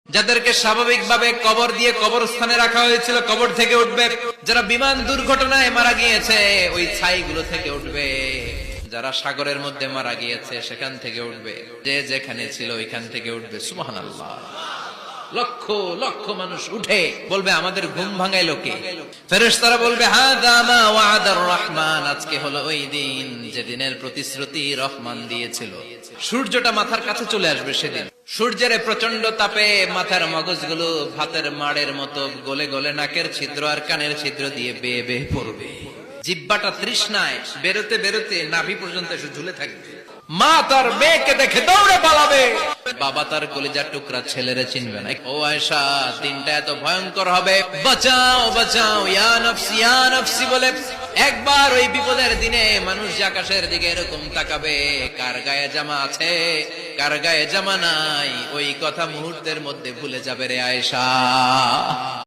যাদেরকে স্বাভাবিকভাবে কবর দিয়ে কবরস্থানে রাখা হয়েছিল কবর থেকে উঠবে, যারা বিমান দুর্ঘটনায় মারা গিয়েছে ওই ছাইগুলো থেকে উঠবে, যারা সাগরের মধ্যে মারা গিয়েছে সেখান থেকে উঠবে, যে যেখানে ছিল ওইখান থেকে উঠবে। সুবহানাল্লাহ। লক্ষ লক্ষ মানুষ উঠে বলবে আমাদের ঘুম ভাঙাইলো কে? ফেরেশতারা বলবে হাযা মা ওয়া'দার রহমান, আজকে হলো ওই দিন যেদিনের প্রতিশ্রুতি রহমান দিয়েছিল। সূর্যটা মাথার কাছে চলে আসবে সেদিন। সূর্যের প্রচন্ড তাপে মাথার মগজগুলো ভাতের মাড়ের মতো গলে গলে নাকের ছিদ্র আর কানের ছিদ্র দিয়ে বেয়ে বেয়ে পড়বে। জিহ্বাটা তৃষ্ণায় বেরোতে বেরোতে নাভি পর্যন্ত এসে ঝুলে থাকবে। মা তার মেয়েকে দেখে দৌড়ে পালাবে, বাবা তার কলিজার টুকরা ছেলেরে চিনবে না। ও আয়েশা, দিনটা এত ভয়ঙ্কর হবে, বাঁচাও বাঁচাও, ইয়া নফসি ইয়া নফসি বলে একবার ওই বিপদের দিনে মানুষ যে আকাশের দিকে এরকম তাকাবে, কার গায়ে জামা আছে কার গায়ে জামা নাই, ওই কথা মুহূর্তের মধ্যে ভুলে যাবে রে আয়েশা।